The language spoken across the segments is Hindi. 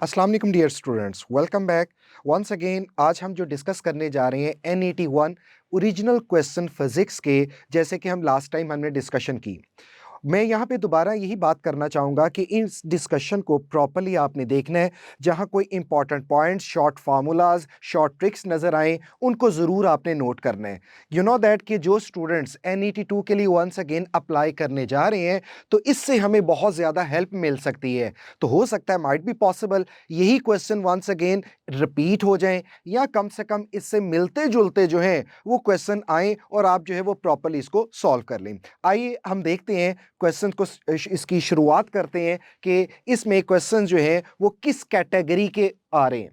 अस्सलाम वालेकुम dear students, welcome back once again. आज हम जो डिस्कस करने जा रहे हैं N81 ओरिजिनल क्वेश्चन फिजिक्स के, जैसे कि हम लास्ट टाइम हमने डिस्कशन की। मैं यहाँ पे दोबारा यही बात करना चाहूँगा कि इस डिस्कशन को प्रॉपर्ली आपने देखना है। जहाँ कोई important points, short formulas, short tricks नज़र आएँ, उनको ज़रूर आपने नोट करना है। यू नो दैट कि जो स्टूडेंट्स N82 के लिए वंस अगेन अप्लाई करने जा रहे हैं, तो इससे हमें बहुत ज़्यादा हेल्प मिल सकती है। तो हो सकता है, माइट बी पॉसिबल, यही क्वेश्चन वंस अगेन रिपीट हो जाएँ, या कम से कम इससे मिलते-जुलते जो हैं वो क्वेश्चन आएँ और आप जो है वो प्रॉपर्ली इसको सॉल्व कर लें। आइए हम देखते हैं क्वेश्चन को, इसकी शुरुआत करते हैं कि इसमें क्वेश्चन जो हैं वो किस कैटेगरी के आ रहे हैं।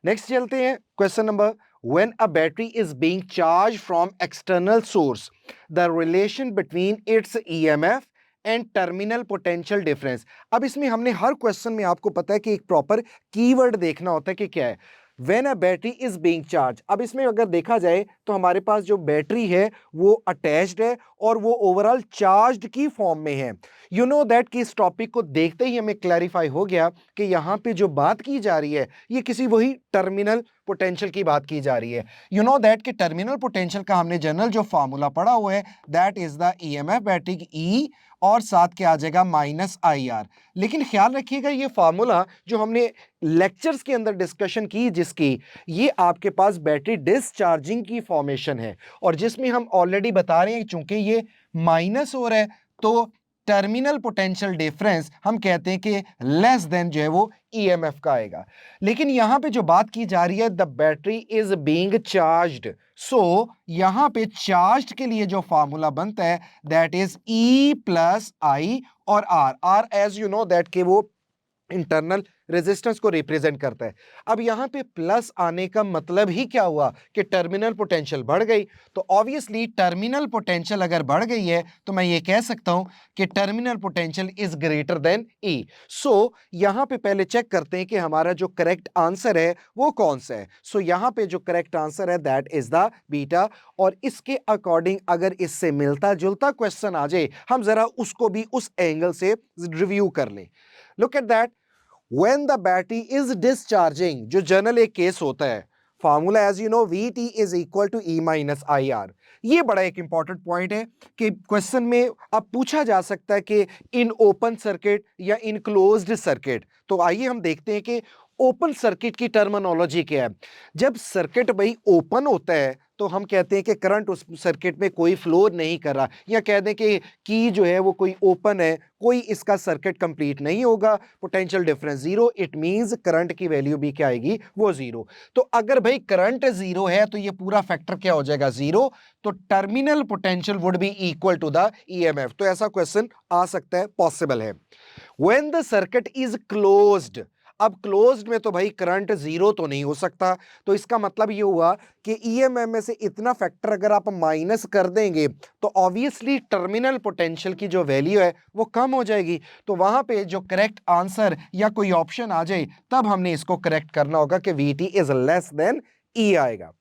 नेक्स्ट चलते हैं question number, when a battery is being charge from external source, the relation between its EMF and terminal potential difference. अब इसमें हमने हर क्वेश्चन में, आपको पता है कि एक प्रॉपर कीवर्ड देखना होता है कि क्या है। When a battery is being charge, अब इसमें अगर देखा जाए तो हमारे पास जो बैटरी है वो अटैच्ड है और वो ओवरऑल चार्ज्ड की फॉर्म में है। यू नो दैट कि इस टॉपिक को देखते ही हमें क्लैरिफाई हो गया कि यहाँ पे जो बात की जा रही है ये किसी वही टर्मिनल पोटेंशियल की बात की जा रही है। यू नो दैट कि टर्मिनल पोटेंशियल का हमने जनरल जो फार्मूला पढ़ा हुआ है, that is the EMF battery E, और साथ के आ जाएगा माइनस आई आर। लेकिन ख्याल रखिएगा, ये फार्मूला जो हमने लेक्चर्स के अंदर डिस्कशन की जिसकी, ये आपके पास बैटरी डिस्चार्जिंग की फॉर्मेशन है, और जिसमें हम ऑलरेडी बता रहे हैं चूंकि ये माइनस हो रहा है, तो टर्मिनल पोटेंशियल डिफरेंस हम कहते हैं कि लेस देन जो है वो ईएमएफ का आएगा। लेकिन यहां पे जो बात की जा रही है, the battery is being charged, so यहां पे चार्ज्ड के लिए जो फार्मूला बनता है that is E plus I, और R, R as you know that कि वो इंटरनल रेजिस्टेंस को रिप्रेजेंट करता है। अब यहां पे प्लस आने का मतलब ही क्या हुआ कि टर्मिनल पोटेंशियल बढ़ गई। तो ऑब्वियसली टर्मिनल पोटेंशियल अगर बढ़ गई है तो मैं ये कह सकता हूं कि terminal potential is greater than E. So यहां पे पहले चेक करते हैं कि हमारा जो करेक्ट आंसर है वो कौन सा है। सो यहां पे जो करेक्ट आंसर है दैट इज द बीटा, और इसके अकॉर्डिंग अगर इससे मिलता जुलता क्वेश्चन आ जाए, हम जरा उसको भी उस एंगल से रिव्यू कर लें। Look at that, when the battery is discharging, जो जनरल एक केस होता है, formula as you know VT is equal to E minus I R. ये बड़ा एक इंपॉर्टेंट पॉइंट है कि क्वेश्चन में अब पूछा जा सकता है कि इन ओपन सर्किट या इन क्लोज्ड सर्किट। तो आइए हम देखते हैं कि ओपन सर्किट की टर्मिनोलॉजी क्या है। जब सर्किट भाई ओपन होता है तो हम कहते हैं कि करंट उस सर्किट में कोई फ्लो नहीं कर रहा, या कह दें कि की जो है वो कोई ओपन है, कोई इसका सर्किट कंप्लीट नहीं होगा, potential difference zero, it means current की वैल्यू भी क्या आएगी, वो जीरो। तो अगर भाई करंट जीरो है तो ये पूरा फैक्टर क्या हो जाएगा, जीरो। तो terminal potential would be equal to the EMF. तो ऐसा क्वेश्चन आ सकता है, पॉसिबल है। When the circuit is closed, अब क्लोज्ड में तो भाई करंट जीरो तो नहीं हो सकता, तो इसका मतलब ये हुआ कि ईएमएफ में से इतना फैक्टर अगर आप माइनस कर देंगे तो ऑब्वियसली टर्मिनल पोटेंशियल की जो वैल्यू है वो कम हो जाएगी। तो वहां पे जो करेक्ट आंसर या कोई ऑप्शन आ जाए तब हमने इसको करेक्ट करना होगा कि VT इज लेस देन ई आएगा।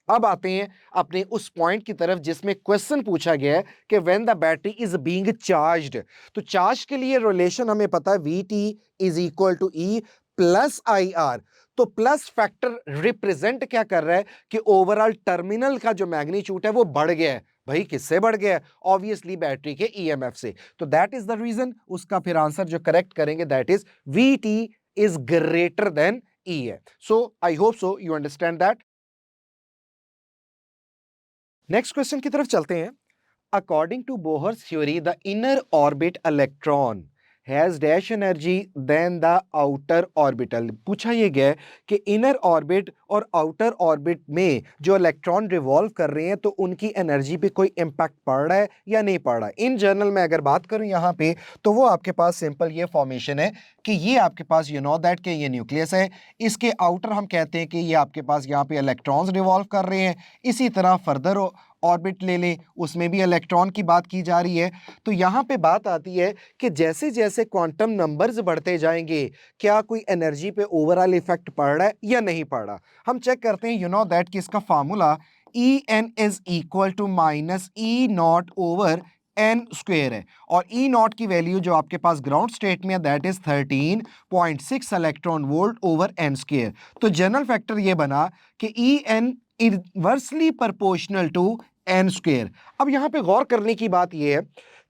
अब आते हैं अपने उस पॉइंट की तरफ जिसमें क्वेश्चन पूछा गया है कि when the battery is being charged. तो चार्ज के लिए रिलेशन हमें पता है, VT is equal to E plus I R. तो प्लस फैक्टर रिप्रेजेंट क्या कर रहा है कि ओवरऑल टर्मिनल का जो मैग्नीट्यूड है वो बढ़ गया है। भाई किससे बढ़ गया है, ऑब्वियसली बैटरी के ईएमएफ से। तो दैट इज द रीजन, उसका फिर आंसर जो करेक्ट करेंगे that is VT is greater than E है। So I hope so you understand that. Next question की तरफ चलते हैं। According to Bohr's theory, the inner orbit electron has dash energy than the outer orbital. पूछा यह गया है कि इनर ऑर्बिट और आउटर ऑर्बिट में जो इलेक्ट्रॉन रिवॉल्व कर रहे हैं तो उनकी एनर्जी पे कोई इंपैक्ट पड़ रहा है या नहीं पड़ रहा है। इन जनरल में अगर बात करूं यहाँ पे, तो वो आपके पास सिंपल ये फॉर्मेशन है कि ये आपके पास यू नो दैट कि ये न्यूक्लियस है, इसके आउटर हम कहते हैं कि ये आपके पास यहाँ पे इलेक्ट्रॉन्स रिवॉल्व कर रहे हैं। इसी तरह फर्दर ऑर्बिट ले लें, उसमें भी इलेक्ट्रॉन की बात की जा रही है। तो यहाँ पे बात आती है कि जैसे जैसे क्वांटम नंबर्स बढ़ते जाएंगे, क्या कोई एनर्जी पे ओवरऑल इफेक्ट पड़ रहा है या नहीं पड़ रहा। हम चेक करते हैं, यू नो दैट कि इसका formula E n is equal to minus E naught over n square है और ई नॉट की वैल्यू जो आपके पास ग्राउंड स्टेट में है that is 13.6 electron volt over n square. तो जनरल फैक्टर ये बना कि E n inversely proportional to n square. अब यहां पे गौर करने की बात यह है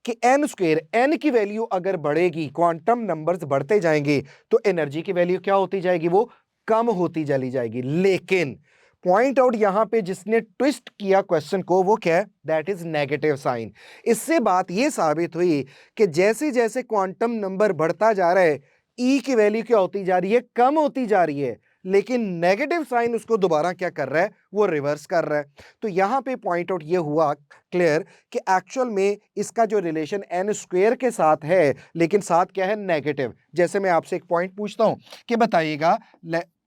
कि एन स्क्वेयर, एन की वैल्यू अगर बढ़ेगी, क्वांटम नंबर्स बढ़ते जाएंगे तो एनर्जी की वैल्यू क्या होती जाएगी, वो कम होती चली जाएगी। लेकिन पॉइंट आउट यहां पे जिसने ट्विस्ट किया क्वेश्चन को वो क्या है, दैट इज नेगेटिव साइन। इससे बात यह साबित हुई कि जैसे जैसे क्वांटम नंबर बढ़ता जा रहा है ई की वैल्यू क्या होती जा रही है, कम होती जा रही है, लेकिन नेगेटिव साइन उसको दोबारा क्या कर रहा है, वो रिवर्स कर रहा है। तो यहां पे पॉइंट आउट ये हुआ क्लियर कि एक्चुअल में इसका जो रिलेशन एन स्क्वेयर के साथ है, लेकिन साथ क्या है, नेगेटिव। जैसे मैं आपसे एक पॉइंट पूछता हूं कि बताइएगा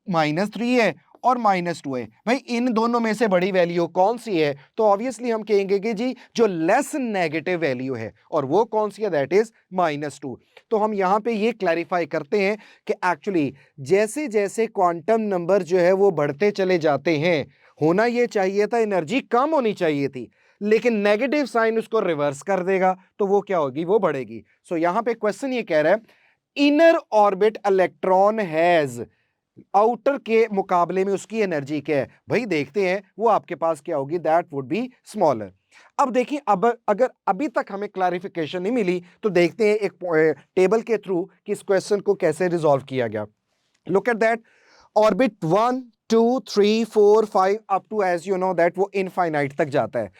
-3 है और -2 है, भाई इन दोनों में से बड़ी वैल्यू कौन सी है, तो ऑब्वियसली हम कहेंगे कि जी जो लेस नेगेटिव वैल्यू है, और वो कौन सी है, दैट इज -2। तो हम यहां पे ये क्लैरिफाई करते हैं कि एक्चुअली जैसे जैसे क्वांटम नंबर जो है वो बढ़ते चले जाते हैं, होना ये चाहिए था एनर्जी कम होनी चाहिए थी, लेकिन नेगेटिव साइन उसको रिवर्स कर देगा, तो वो क्या होगी, वो बढ़ेगी। सो यहां पे क्वेश्चन ये कह रहा है inner orbit electron has, outer के मुकाबले में उसकी एनर्जी क्या है, भाई देखते हैं वो आपके पास क्या होगी, दैट वुड बी स्मॉलर। अब देखिए, अब अगर अभी तक हमें क्लैरिफिकेशन नहीं मिली तो देखते हैं एक टेबल के थ्रू कि इस क्वेश्चन को कैसे रिजॉल्व किया गया। Look at that, orbit 1 2 3 4 5 up to as you know that वो इनफाइनाइट तक जाता है।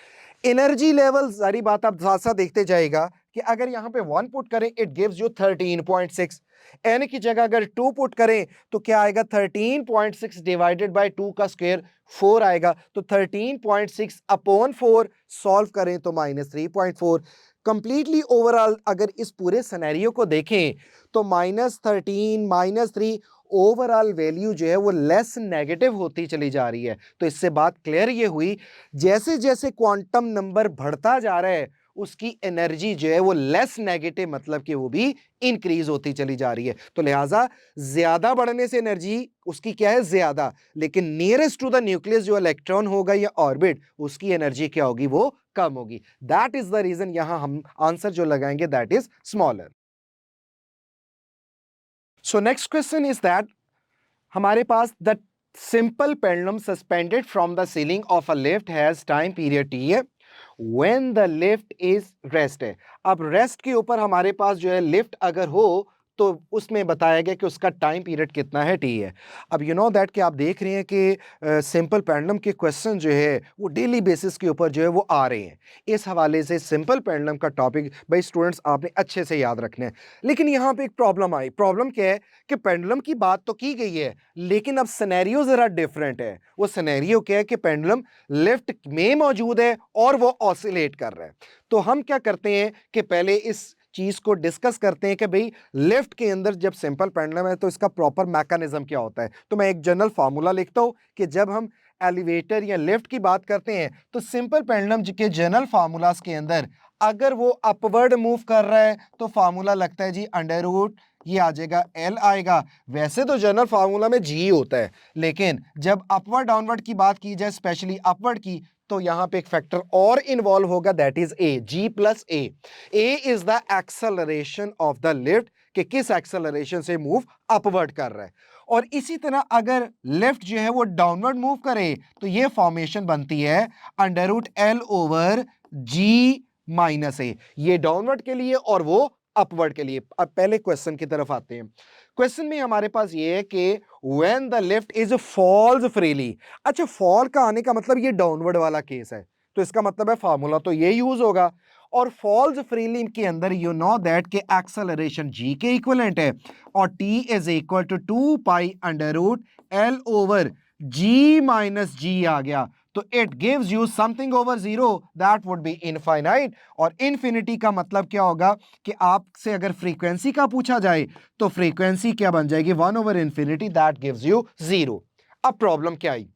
एनर्जी लेवल सारी बात आप साथ साथ देखते जाएगा कि अगर यहां पे 1 पुट करें इट गिव्स यू 13.6, एन की जगह अगर 2 पुट करें तो क्या आएगा, 13.6 डिवाइडेड बाय 2 का स्क्वायर 4 आएगा, तो 13.6 अपॉन 4 सॉल्व करें तो -3.4। कंप्लीटली ओवरऑल अगर इस पूरे सिनेरियो को देखें तो -13 -3 ओवरऑल वैल्यू जो है वो लेस नेगेटिव होती चली जा रही है। तो इससे बात क्लियर ये हुई, जैसे जैसे क्वांटम नंबर बढ़ता जा रहा है उसकी एनर्जी जो है वो लेस नेगेटिव, मतलब कि वो भी इंक्रीज होती चली जा रही है। तो लिहाजा ज्यादा बढ़ने से एनर्जी उसकी क्या है, ज्यादा, लेकिन नियरेस्ट टू द न्यूक्लियस जो इलेक्ट्रॉन होगा या ऑर्बिट, उसकी एनर्जी क्या होगी, वो कम होगी। दैट इज द रीजन यहां हम आंसर जो लगाएंगे that is smaller. So next question is that, हमारे पास the simple pendulum suspended from the ceiling of a lift has time period T है when the lift is rest है। अब रेस्ट के ऊपर हमारे पास जो है लिफ्ट अगर हो तो उसमें बताया गया कि उसका टाइम पीरियड कितना है, टी है। अब यू नो दैट कि आप देख रहे हैं कि सिंपल पेंडुलम के क्वेश्चन जो है वो डेली बेसिस के ऊपर जो है वो आ रहे हैं। इस हवाले से सिंपल पेंडुलम का टॉपिक भाई स्टूडेंट्स आपने अच्छे से याद रखना है। लेकिन यहाँ पे एक प्रॉब्लम आई, प्रॉब्लम क्या है कि पेंडुलम की बात तो की गई है, लेकिन अब सिनेरियो जरा डिफरेंट है। वो सिनेरियो क्या है कि पेंडुलम लिफ्ट में मौजूद है और वो ऑसिलेट कर रहा है। तो हम क्या करते हैं कि पहले इस चीज को डिस्कस करते हैं कि भाई लिफ्ट के अंदर जब सिंपल पेंडुलम है तो इसका प्रॉपर मैकेनिज्म क्या होता है। तो मैं एक जनरल फार्मूला लिखता हूं कि जब हम एलिवेटर या लिफ्ट की बात करते हैं तो सिंपल पेंडुलम के जनरल फार्मूलाज के अंदर अगर वो अपवर्ड मूव कर रहा है तो फार्मूला लगता है जी अंडर रूट, ये आ जाएगा एल आएगा। वैसे तो जनरल फार्मूला में जी होता है, लेकिन जब अपवर्ड डाउनवर्ड की बात की जाए, स्पेशली अपवर्ड की, तो यहां पे एक फैक्टर और इन्वॉल्व होगा that is a, g plus a. A is the acceleration of the lift, कि किस एक्सेलरेशन से मूव अपवर्ड कर रहा है। और इसी तरह अगर लेफ्ट जो है वो डाउनवर्ड मूव करे तो ये फॉर्मेशन बनती है under root L over g minus ए, ये डाउनवर्ड के लिए और वो अपवर्ड के लिए। अब पहले क्वेश्चन की तरफ आते हैं। क्वेश्चन में हमारे पास ये है कि when the lift is falls freely. अच्छा, फॉल का आने का मतलब ये डाउनवर्ड वाला केस है, तो इसका मतलब है फार्मूला तो ये यूज होगा। और फॉल्स फ्रीली के अंदर यू नो दैट के एक्सेलरेशन जी के इक्विवेलेंट है और T is equal to 2 pi under root L over g minus g आ गया, तो it gives you something over zero that would be infinite. और इन्फिनिटी का मतलब क्या होगा कि आपसे अगर फ्रीक्वेंसी का पूछा जाए तो फ्रीक्वेंसी क्या बन जाएगी, 1 over infinity that gives you zero. अब प्रॉब्लम क्या आई,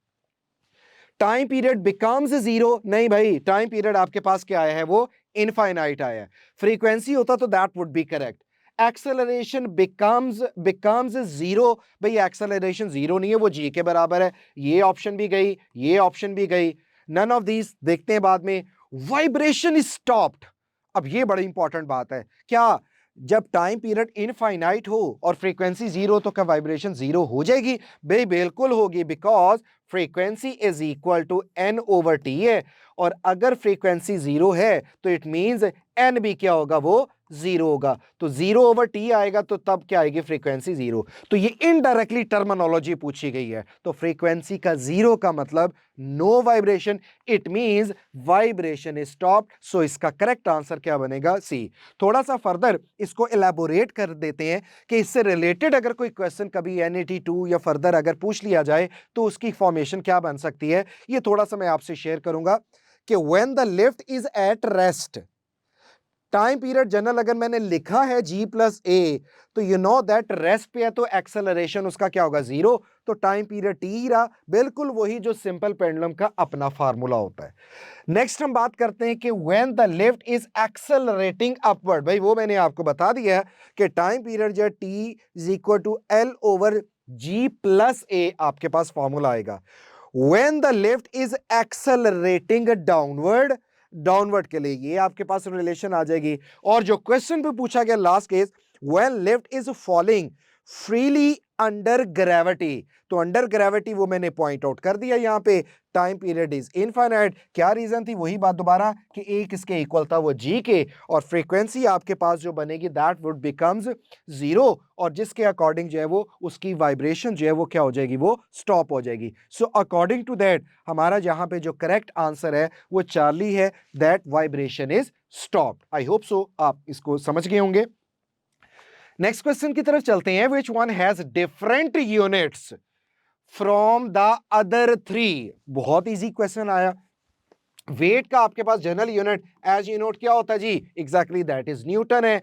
टाइम पीरियड बिकम्स जीरो, नहीं भाई टाइम पीरियड आपके पास क्या आया है, वो इनफाइनाइट आया है। फ्रीक्वेंसी होता तो that would B correct. Acceleration becomes zero, भाई एक्सेलरेशन जीरो नहीं है, वो जी के बराबर है, ये ऑप्शन भी गई, ये ऑप्शन भी गई, नन ऑफ दीज। देखते हैं बाद में, वाइब्रेशन इज स्टॉप्ड। अब ये बड़ी इंपॉर्टेंट बात है, क्या जब टाइम पीरियड इनफाइनाइट हो और फ्रीक्वेंसी जीरो तो क्या वाइब्रेशन जीरो हो जाएगी? भाई बिल्कुल होगी, because frequency is equal to n over t है, और अगर फ्रीक्वेंसी जीरो है तो इट मींस एन भी क्या होगा, वो जीरो होगा। तो जीरो ओवर टी आएगा तो तब क्या आएगी, फ्रीक्वेंसी जीरो। तो ये इनडायरेक्टली टर्मिनोलॉजी पूछी गई है। तो फ्रीक्वेंसी का जीरो का मतलब no vibration, it means vibration is stopped. So इसका करेक्ट आंसर क्या बनेगा, सी। थोड़ा सा फर्दर इसको इलेबोरेट कर देते हैं कि इससे रिलेटेड अगर कोई क्वेश्चन कभी NET2 या फर्दर अगर पूछ लिया जाए तो उसकी फॉर्मेशन क्या बन सकती है, ये थोड़ा सा मैं आपसे शेयर करूंगा कि when the lift is at rest, time period general अगर मैंने लिखा है G+A, तो यू नो दैट रेस्ट पे है तो एक्सेलरेशन उसका क्या होगा, जीरो। तो टाइम पीरियड T ही रहा, बिल्कुल वही जो सिंपल पेंडुलम का अपना फार्मूला होता है। नेक्स्ट हम बात करते हैं कि when the lift is accelerating upward, भाई वो मैंने आपको बता दिया है कि टाइम पीरियड जो T is equal to L/G+A, आपके पास फॉर्मूला आएगा। When the lift is accelerating downward, downward के लिए ये आपके पास रिलेशन आ जाएगी। और जो क्वेश्चन पे पूछा गया last case, when lift is falling freely under gravity, तो अंडर ग्रेविटी वो मैंने पॉइंट आउट कर दिया यहां पे। टाइम पीरियड इज इनफाइनाइट, क्या रीजन थी, वही बात दोबारा कि ए किसके इक्वल था, वो जी के, और फ्रीक्वेंसी आपके पास जो बनेगी दैट वुड बिकम्स जीरो, और जिसके अकॉर्डिंग जो है वो उसकी वाइब्रेशन जो है वो क्या हो जाएगी, वो स्टॉप हो जाएगी। सो अकॉर्डिंग टू दैट हमारा जहां पे जो करेक्ट आंसर है वो चार्ली है, that vibration is stopped. I hope सो आप इसको समझ गए होंगे। नेक्स्ट क्वेश्चन की तरफ चलते हैं, which one has different units from the other three. बहुत इजी क्वेश्चन आया। वेट का आपके पास general unit as you note क्या होता है जी, एग्जैक्टली दैट इज न्यूटन है।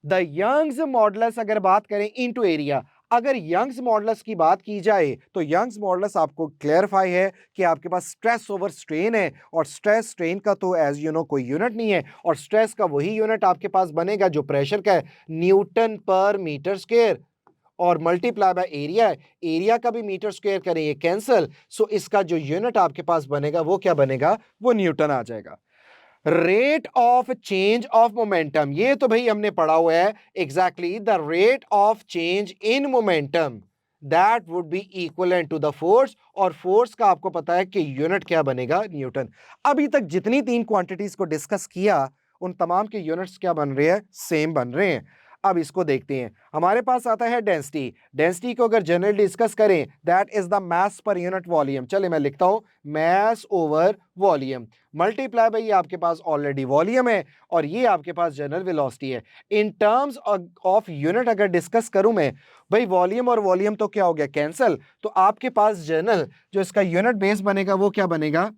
द यंग्स मॉडुलस अगर बात करें इनटू एरिया, अगर यंग्स मॉडुलस की बात की जाए तो यंग्स मॉडुलस आपको क्लेरिफाई है कि आपके पास स्ट्रेस ओवर स्ट्रेन है, और स्ट्रेस स्ट्रेन का तो एज यू नो कोई यूनिट नहीं है, और स्ट्रेस का वही यूनिट आपके पास बनेगा जो प्रेशर का है, न्यूटन पर मीटर स्क्वायर, और मल्टीप्लाई बाय एरिया है। एरिया का भी मीटर स्क्वायर करें ये कैंसल, सो इसका जो यूनिट आपके पास बनेगा वो क्या बनेगा, वो न्यूटन आ जाएगा। Rate of change of momentum, ये तो भाई हमने पढ़ा हुआ है, exactly the rate of change in momentum that would be equivalent to the force, और फोर्स का आपको पता है कि यूनिट क्या बनेगा, न्यूटन। अभी तक जितनी तीन क्वांटिटीज को डिस्कस किया उन तमाम के यूनिट्स क्या बन रहे हैं, सेम बन रहे हैं। अब इसको देखते हैं, हमारे पास आता है डेंसिटी। डेंसिटी को अगर जनरली डिस्कस करें that is the mass per unit volume, चलिए मैं लिखता हूं मास ओवर वॉल्यूम, मल्टीप्लाई बाय ये आपके पास ऑलरेडी वॉल्यूम है, और ये आपके पास जनरल वेलोसिटी है। इन टर्म्स ऑफ यूनिट अगर डिस्कस करूं मैं, भाई वॉल्यूम और वॉल्यूम तो क्या हो गया, कैंसल, तो आपके पास जनरल जो इसका यूनिट बेस बनेगा वो क्या बनेगा,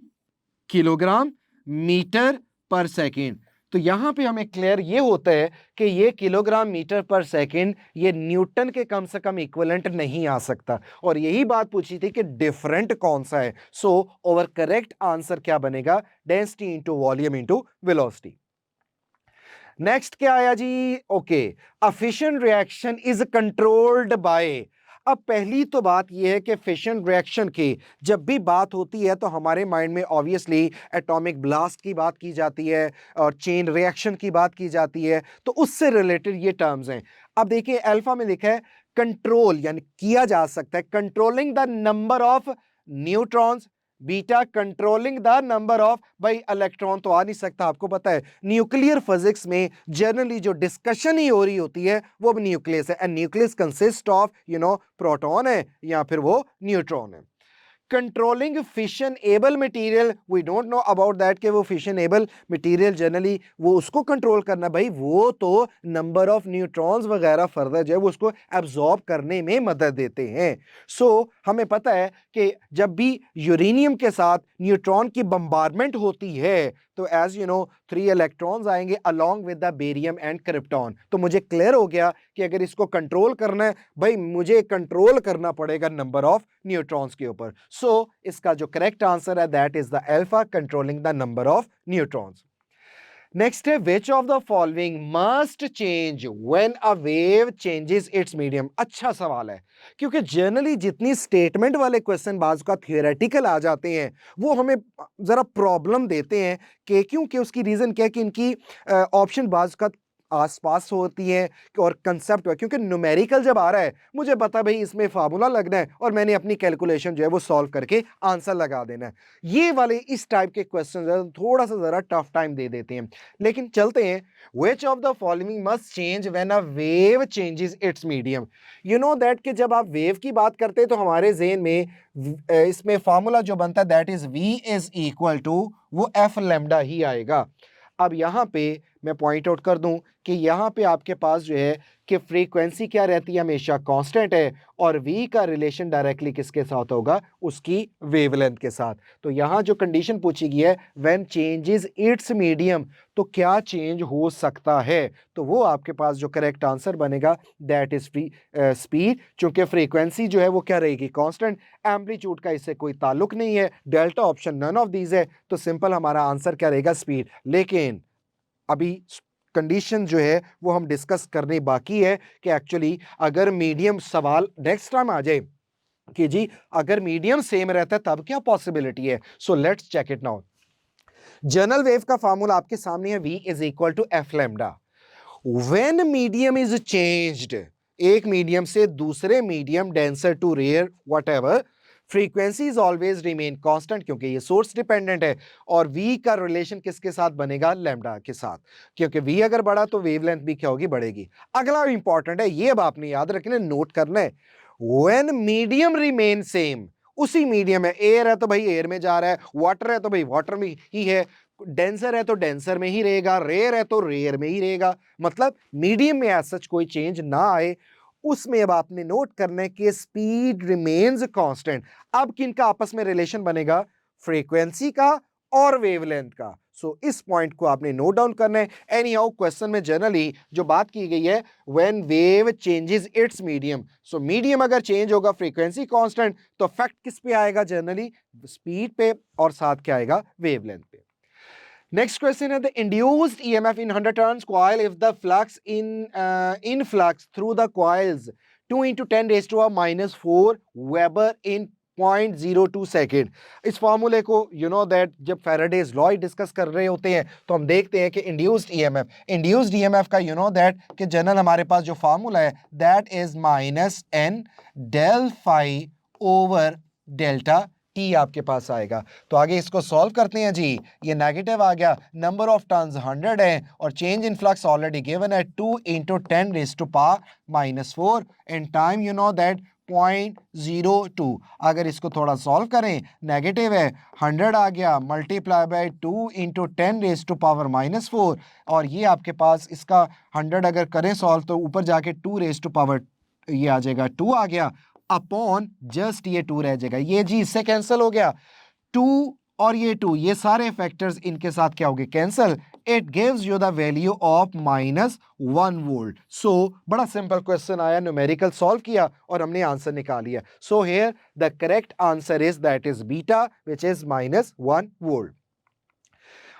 किलोग्राम मीटर पर सेकेंड। तो यहां पे हमें क्लियर ये होता है कि ये किलोग्राम मीटर पर सेकंड ये न्यूटन के कम से कम इक्विवेलेंट नहीं आ सकता, और यही बात पूछी थी कि डिफरेंट कौन सा है। सो ओवर करेक्ट आंसर क्या बनेगा, density into volume into velocity. Next क्या आया जी, okay, efficient reaction is controlled by. अब पहली तो बात यह है कि फिशन रिएक्शन की जब भी बात होती है तो हमारे माइंड में ऑब्वियसली एटॉमिक ब्लास्ट की बात की जाती है और चेन रिएक्शन की बात की जाती है, तो उससे रिलेटेड ये टर्म्स हैं। अब देखिए अल्फा में लिखा है कंट्रोल, यानी किया जा सकता है, controlling the number of neutrons, beta controlling the number of, भाई इलेक्ट्रॉन तो आ नहीं सकता, आपको पता है न्यूक्लियर फिजिक्स में जनरली जो डिस्कशन ही हो रही होती है वो न्यूक्लियस है, and nucleus consist of proton है या फिर वो न्यूट्रॉन है। Controlling fissionable material, we don't know about that कि वो फिशन एबल मटेरियल जनरली वो उसको कंट्रोल करना, भाई वो तो नंबर ऑफ न्यूट्रॉन्स वगैरह फर्दर जो है वो उसको एब्जॉर्ब करने में मदद देते हैं। सो हमें पता है कि जब भी यूरेनियम के साथ न्यूट्रॉन की बम्बार्डमेंट होती है तो एज यू नो 3 इलेक्ट्रॉन्स आएंगे along with the barium and krypton. तो मुझे क्लियर हो गया कि अगर इसको कंट्रोल करना है, भाई मुझे कंट्रोल करना पड़ेगा नंबर ऑफ न्यूट्रॉन्स के ऊपर। इसका जो करेक्ट आंसर है that is the alpha, controlling the number of neutrons. Next है which of the following must change when a wave changes its medium. अच्छा सवाल है, क्योंकि जनरली जितनी स्टेटमेंट वाले क्वेश्चन बाज का थियोरेटिकल आ जाते हैं वो हमें जरा प्रॉब्लम देते हैं कि क्योंकि उसकी रीजन क्या है कि इनकी ऑप्शन बाज का आसपास होती है और कंसेप्ट है, क्योंकि न्यूमेरिकल जब आ रहा है मुझे पता भाई इसमें फार्मूला लगना है और मैंने अपनी कैलकुलेशन जो है वो सॉल्व करके आंसर लगा देना है। ये वाले इस टाइप के क्वेश्चन थोड़ा सा जरा टफ टाइम दे देते हैं, लेकिन चलते हैं। विच of the following must change when a wave changes its medium. You know that कि जब आप वेव की बात करते हैं तो हमारे ज़हन में इसमें फार्मूला जो बनता है that is v is equal to वो एफ लेमडा ही आएगा। अब यहाँ पे मैं पॉइंट आउट कर दूं कि यहाँ पे आपके पास जो है कि फ्रीक्वेंसी क्या रहती है, हमेशा कांस्टेंट है, और v का रिलेशन डायरेक्टली किसके साथ होगा, उसकी वेवलेंथ के साथ। तो यहाँ जो कंडीशन पूछी गई है व्हेन चेंजेस इट्स मीडियम, तो क्या चेंज हो सकता है, तो वो आपके पास जो करेक्ट आंसर बनेगा दैट इज स्पीड। चूंकि फ्रीक्वेंसी जो है वो क्या रहेगी, कांस्टेंट, एम्पलीट्यूड का इससे कोई ताल्लुक नहीं है, delta option none of these है, तो सिंपल हमारा आंसर क्या रहेगा, स्पीड। लेकिन अभी कंडीशन जो है वो हम डिस्कस करने बाकी है कि एक्चुअली अगर मीडियम, सवाल नेक्स्ट टाइम आ जाए कि जी अगर मीडियम सेम रहता है तब क्या पॉसिबिलिटी है। So let's check it now. General wave का फार्मूला आपके सामने है, v is equal to f lambda. When medium is changed, एक मीडियम से दूसरे medium, denser to rare whatever, frequency is always remain constant, क्योंकि ये सोर्स डिपेंडेंट है, और v का रिलेशन किसके साथ बनेगा, लैम्डा के साथ, क्योंकि v अगर बढ़ा तो वेवलेंथ भी क्या होगी, बढ़ेगी। अगला इंपॉर्टेंट है, ये अब आपने याद रखना, नोट करना है, व्हेन मीडियम रिमेन सेम, उसी मीडियम है, एयर है तो भाई एयर में जा रहा है, वाटर है तो भाई वाटर में ही है, डेंसर है तो डेंसर में ही रहेगा, रेयर है तो रेयर में ही रहेगा, मतलब मीडियम में एज सच कोई चेंज ना आए, उसमें अब आपने नोट करना है कि स्पीड रिमेन्स कांस्टेंट। अब किनका आपस में रिलेशन बनेगा, फ्रीक्वेंसी का और वेवलेंथ का। सो इस पॉइंट को आपने नोट डाउन करना है। एनी हाउ क्वेश्चन में जनरली जो बात की गई है when wave changes its medium, so medium अगर चेंज होगा, फ्रीक्वेंसी कांस्टेंट, तो इफेक्ट किस पे आएगा, जनरली स्पीड पे, और साथ क्या आएगा, वेवलेंथ पे। Next question is the induced EMF in 100 turns coil if the flux in flux through the coils 2 into 10 raised to a minus 4 Weber in 0.02 second. इस फॉर्मूले को यू नो दैट जब फैराडेज लॉ डिस्कस कर रहे होते हैं तो हम देखते हैं कि इंड्यूस्ड ईएमएफ का यू नो दैट कि जनरल हमारे पास जो फार्मूला है that is minus n del phi over delta t आपके पास आएगा। तो आगे इसको सॉल्व करते हैं जी। ये नेगेटिव आ गया, नंबर ऑफ टर्न्स 100 है और change in flux already given है 2 into 10 raised to power minus 4 in time you know that 0.02। अगर इसको थोड़ा सॉल्व करें, नेगेटिव है, 100 आ गया, multiply by 2 into 10 raised to power minus 4, और ये आपके पास इसका 100 अगर करें सॉल्व तो ऊपर जाके 2 raised to power ये आ जाएगा 2 आ गया, अपॉन जस्ट ये 2 रह जाएगा, ये जी इससे कैंसिल हो गया, 2 और ये 2, ये सारे फैक्टर्स इनके साथ क्या हो गए, cancel. It gives you the value of -1 volt. So बड़ा सिंपल क्वेश्चन आया, न्यूमेरिकल सॉल्व किया और हमने आंसर निकाल लिया। So here the correct answer is that is beta which is -1 volt.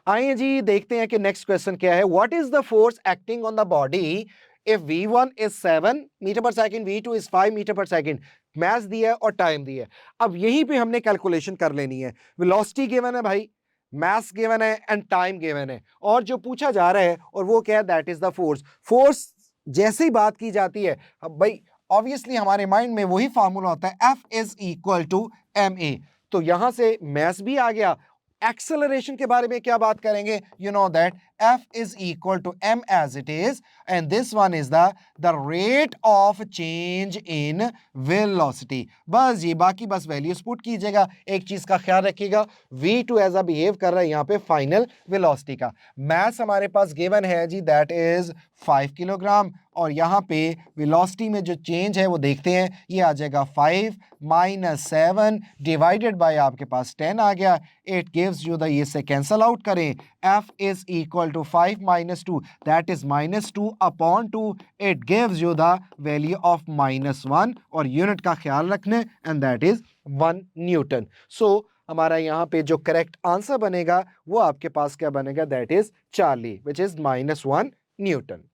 आइए जी देखते हैं कि नेक्स्ट क्वेश्चन क्या है। What is the force acting on the body if v1 is 7 metre per second, v2 is 5 metre per second, mess दिया है और टाइम दिया है। अब यहीं पे हमने कैलकुलेशन कर लेनी है। वेलोसिटी गिवन है भाई, मास गिवन है एंड टाइम गिवन है, और जो पूछा जा रहा है और वो क्या है, that is the force. Force जैसे ही बात की जाती है, अब भाई ऑब्वियसली हमारे माइंड में वही फार्मूला होता है, F is equal to ma। तो यहां से मैस भी आ गया। एक्सेलरेशन के बारे में क्या बात करेंगे, you know that F is equal to m as it is, and this one is the rate of change in velocity। बस जी, बाकी बस वैल्यूज पुट कीजिएगा। एक चीज का ख्याल रखिएगा, v2 एज अ बिहेव कर रहा है यहाँ पे फाइनल वेलोसिटी का। मास हमारे पास गिवन है जी दैट इज 5 किलोग्राम, और यहाँ पे वेलोसिटी में जो चेंज है वो देखते हैं, ये आ जाएगा 5 - 7 डिवाइडेड बाय आपके पास 10 आ गया। इट गिव्स यू द, ये से कैंसल आउट करें, F is equal to 5 - 2, that is -2 upon 2, it gives you the value of -1, और यूनिट का ख्याल रखने, and that is 1 Newton. So हमारा यहाँ पे जो करेक्ट आंसर बनेगा वो आपके पास क्या बनेगा, that is Charlie, which is -1 Newton.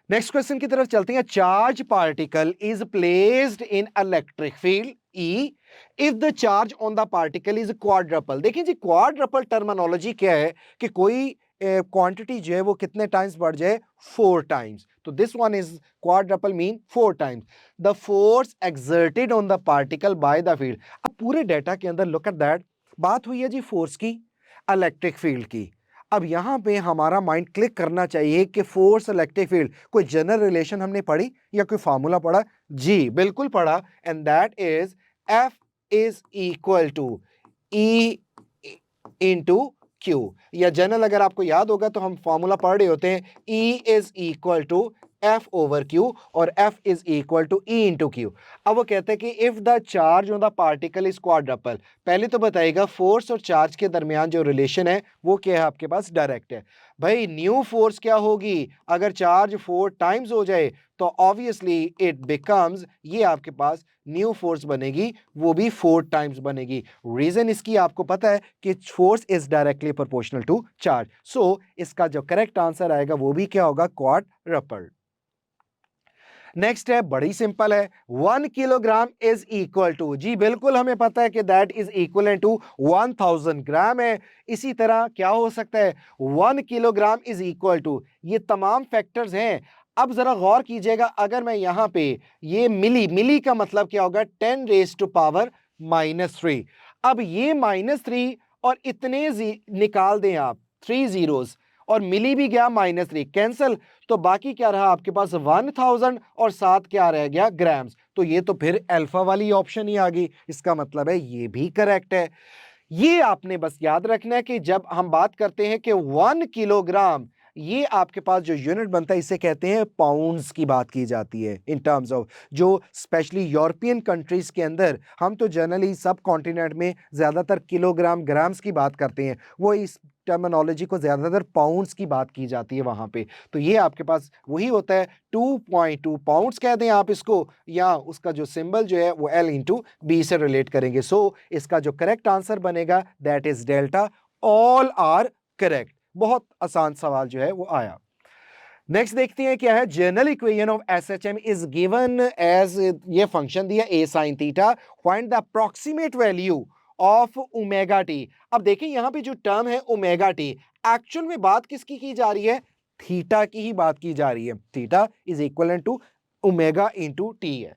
Next question की तरफ चलते हैं। Charge particle is placed in electric field E if the charge on the particle is quadruple. देखिए जी, क्वाड्रपल टर्मिनोलॉजी क्या है कि कोई क्वांटिटी जो है वो कितने टाइम्स बढ़ जाए, 4 टाइम्स। तो this one is quadruple mean 4 times the force exerted on the particle by the field. अब पूरे डेटा के अंदर लुक एट दैट, बात हुई है जी फोर्स की, इलेक्ट्रिक फील्ड की। अब यहां पे हमारा माइंड क्लिक करना चाहिए कि फोर्स इलेक्ट्रिक फील्ड, कोई जनरल रिलेशन हमने पढ़ी या कोई फार्मूला पढ़ा? जी बिल्कुल पढ़ा, and that is F is equal to E into Q। या जनरल अगर आपको याद होगा तो हम फॉर्मूला पढ़ रहे होते हैं, E is equal to F over Q और F is equal to E into Q। अब वो कहते हैं कि if the charge on the particle is quadruple, पहले तो बताइएगा फोर्स और चार्ज के दरमियान जो रिलेशन है वो क्या है आपके पास, डायरेक्ट है। भाई न्यू फोर्स क्या होगी अगर चार्ज 4 टाइम्स हो जाए, तो ऑब्वियसली इट बिकम्स, ये आपके पास न्यू फोर्स बनेगी, वो भी 4 टाइम्स बनेगी। रीजन इसकी आपको पता है कि force is directly proportional to charge. So इसका जो करेक्ट आंसर आएगा वो भी क्या होगा, क्वाड्रपल। नेक्स्ट है, बड़ी सिंपल है, 1 किलोग्राम इज इक्वल टू, जी बिल्कुल हमें पता है कि दैट इज इक्वल टू 1000 ग्राम है। इसी तरह क्या हो सकता है, 1 किलोग्राम इज इक्वल टू, ये तमाम फैक्टर्स हैं। अब जरा गौर कीजिएगा, अगर मैं यहां पे ये मिली का मतलब क्या होगा, 10 रेज टू पावर -3। अब ये -3 और इतने निकाल दें आप, 3 जीरोस, और मिली भी गया -3 कैंसल, तो बाकी क्या रहा आपके पास 1000 और साथ क्या रह गया, ग्राम्स। तो ये तो फिर अल्फा वाली ऑप्शन ही आ गई, इसका मतलब है ये भी करेक्ट है। ये आपने बस याद रखना है कि जब हम बात करते हैं कि 1 किलोग्राम, ये आपके पास जो यूनिट बनता है इसे कहते हैं पाउंड्स की बात की जाती है इन टर्म्स ऑफ, जो स्पेशली यूरोपियन कंट्रीज के अंदर, हम तो जनरली सब कॉन्टिनेंट में ज्यादातर किलोग्राम ग्राम्स की बात करते हैं, वो इस टर्मिनोलॉजी को ज्यादातर पाउंड्स की बात की जाती है वहां पे। तो ये आपके पास वही होता है, 2.2 पाउंड्स कह दें आप इसको, या उसका जो सिंबल जो है वो L इंटू बी से रिलेट करेंगे। सो इसका जो करेक्ट आंसर बनेगा that is delta. All are correct. बहुत आसान सवाल जो है वो आया। नेक्स्ट देखते हैं क्या है, general equation of SHM is given as, ये फंक्शन दिया a sin theta, find the approximate value of omega t. अब देखिए यहां पे जो टर्म है ओमेगा टी, एक्चुअल में बात किसकी की जा रही है, थीटा की ही बात की जा रही है। Theta is equal to omega into T है।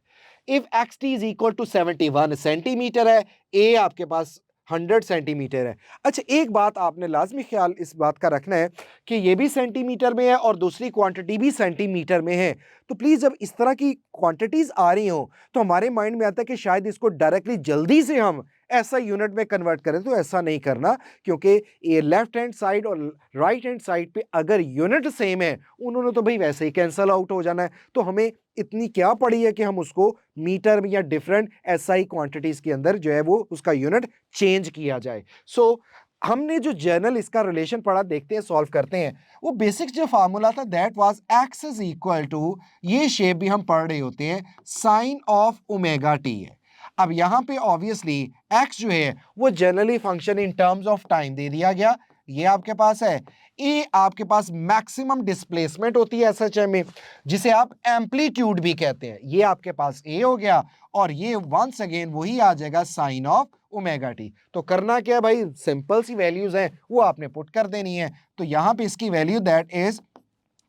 If x T is equal to 71 centimetre है, ए आपके पास 100 सेंटीमीटर है। अच्छा, एक बात आपने लाजमी ख्याल इस बात का रखना है कि ये भी सेंटीमीटर में है और दूसरी क्वांटिटी भी सेंटीमीटर में है। तो प्लीज जब इस तरह की क्वांटिटीज आ रही हो तो हमारे माइंड में आता है कि शायद इसको डायरेक्टली जल्दी से हम ऐसा यूनिट में कन्वर्ट करें, तो ऐसा नहीं करना, क्योंकि ये लेफ्ट हैंड साइड और राइट हैंड साइड पे अगर यूनिट सेम है, उन्होंने तो भाई वैसे ही कैंसल आउट हो जाना है। तो हमें इतनी क्या पड़ी है कि हम उसको मीटर में या डिफरेंट एसआई क्वांटिटीज के अंदर जो है वो उसका यूनिट चेंज किया जाए। सो हमने जो जर्नल इसका रिलेशन पढ़ा, देखते हैं सॉल्व करते हैं। वो बेसिक जो फार्मूला था that was x is equal to, ये शेप भी हम पढ़ रहे होते हैं, साइन ऑफ ओमेगा टी है। अब यहां पे ऑब्वियसली एक्स जो है वो generally function in terms of time दे दिया गया, ये आपके पास है। ए आपके पास मैक्सिमम डिस्प्लेसमेंट होती है एसएचएम में, जिसे आप एम्पलीट्यूड भी कहते हैं, ये आपके पास ए हो गया, और ये वंस अगेन वही आ जाएगा साइन ऑफ ओमेगा टी। तो करना क्या भाई, सिंपल सी वैल्यूज हैं वो आपने पुट कर देनी है। तो यहां पे इसकी वैल्यू दैट इज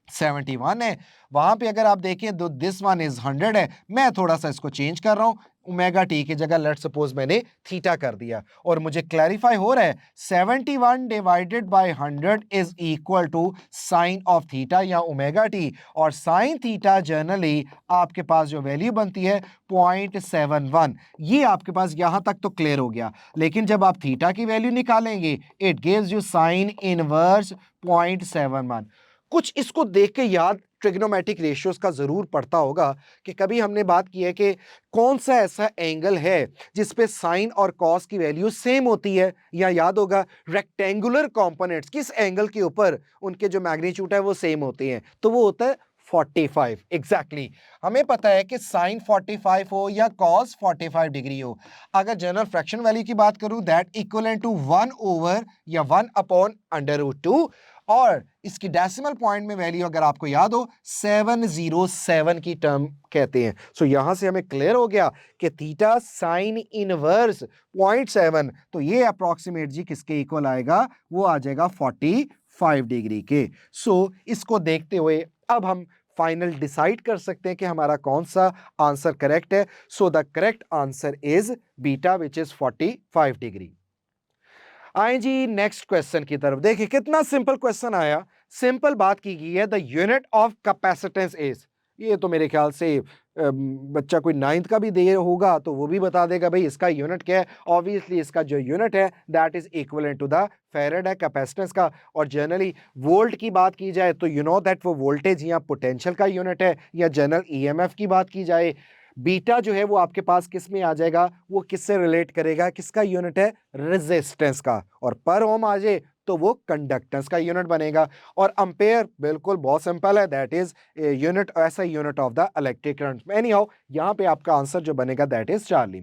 71 है, वहां पे अगर आप देखें तो दिस वन इज 100 है। मैं थोड़ा सा इसको चेंज कर रहा हूं, ओमेगा टी की जगह लेट्स सपोज मैंने थीटा कर दिया, और मुझे क्लैरिफाई हो रहा है 71 divided by 100 is equal to sine of theta या ओमेगा टी, और साइन थीटा जनरली आपके पास जो वैल्यू बनती है 0.71। ये आपके पास यहां तक तो क्लियर हो गया, लेकिन जब आप थीटा की वैल्यू निकालेंगे it gives you sine inverse 0.71। कुछ इसको देख के याद ट्रिग्नोमेट्रिक रेशियोज का जरूर पड़ता होगा कि कभी हमने बात की है कि कौन सा ऐसा एंगल है जिस पे साइन और कॉस की वैल्यू सेम होती है, या याद होगा रेक्टेंगुलर कंपोनेंट्स किस एंगल के ऊपर उनके जो मैग्नीट्यूड है वो सेम होते हैं, तो वो होता है 45 एग्जैक्टली। हमें पता है कि साइन 45 हो या कॉस 45 डिग्री हो, अगर जनरल फ्रैक्शन वैल्यू की बात करूं दैट इक्वलेंट टू 1 ओवर या 1 अपॉन अंडर रूट 2, और इसकी डेसिमल पॉइंट में वैल्यू अगर आपको याद हो 707 की टर्म कहते हैं। सो यहां से हमें क्लियर हो गया कि थीटा साइन इनवर्स 0.7, तो ये अप्रोक्सीमेट जी किसके इक्वल आएगा, वो आ जाएगा 45 डिग्री के। सो इसको देखते हुए अब हम फाइनल डिसाइड कर सकते हैं कि हमारा कौन सा आंसर करेक्ट है। So the correct answer is beta which is 45 degree. आए जी नेक्स्ट क्वेश्चन की तरफ। देखिए कितना सिंपल क्वेश्चन आया, सिंपल बात की गई है the unit of capacitance is. ये तो मेरे ख्याल से बच्चा कोई 9th का भी दे होगा तो वो भी बता देगा भाई इसका यूनिट क्या है। ऑब्वियसली इसका जो यूनिट है that is equivalent to the farad है कैपेसिटेंस का। और जनरली वोल्ट की बात की जाए तो यू नो दैट वो वोल्टेज या पोटेंशियल का यूनिट है, या जनरल ईएमएफ की बात की जाए बीटा जो है वो आपके पास किस में आ जाएगा, वो किससे रिलेट करेगा, किसका यूनिट है, रेजिस्टेंस का। और पर ओम आ जाए तो वो कंडक्टेंस का यूनिट बनेगा। और एम्पेयर बिल्कुल बहुत सिंपल है, दैट इज यूनिट, ऐसा unit of the electric current. Any how यहां पे आपका आंसर जो बनेगा दैट इज चार्ली।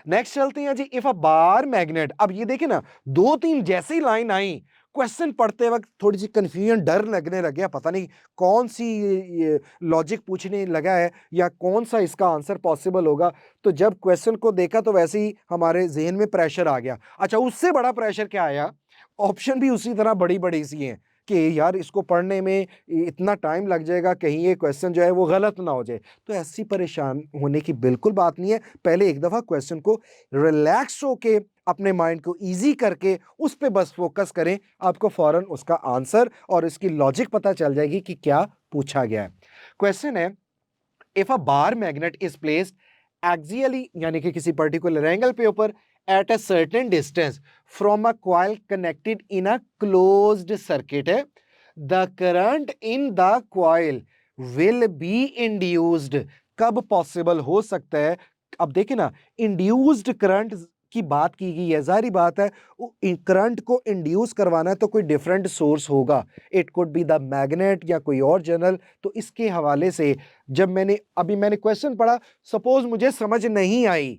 नेक्स्ट चलते हैं जी, इफ अ बार मैग्नेट। अब ये देखिए ना, 2-3 जैसी लाइन आई, क्वेश्चन पढ़ते वक्त थोड़ी सी कंफ्यूजन, डर लगने लग गया, पता नहीं कौन सी लॉजिक पूछने लगा है या कौन सा इसका आंसर पॉसिबल होगा। तो जब क्वेश्चन को देखा तो वैसे ही हमारे जहन में प्रेशर आ गया। अच्छा, उससे बड़ा प्रेशर क्या आया, ऑप्शन भी उसी तरह बड़ी बड़ी सी हैं कि यार इसको पढ़ने में इतना टाइम लग जाएगा, कहीं ये क्वेश्चन जो है वो गलत ना हो जाए। तो ऐसी परेशान होने की बिल्कुल बात नहीं है। पहले एक दफ़ा क्वेश्चन को रिलैक्स होके अपने माइंड को इजी करके उस पे बस फोकस करें, आपको फौरन उसका आंसर और इसकी लॉजिक पता चल जाएगी कि क्या पूछा गया है। क्वेश्चन है, if a bar magnet is placed axially यानी कि किसी पर्टिकुलर एंगल पे ऊपर at a certain distance from a coil connected in a closed circuit है, the current in the coil will be induced. कब पॉसिबल हो सकता है, अब देखिए ना, इंड्यूस्ड करंट की बात की गई है, जाहिर बात है करंट को इंड्यूस करवाना है तो कोई डिफरेंट सोर्स होगा, it could be the magnet या कोई और जनरल। तो इसके हवाले से जब मैंने क्वेश्चन पढ़ा, सपोज मुझे समझ नहीं आई,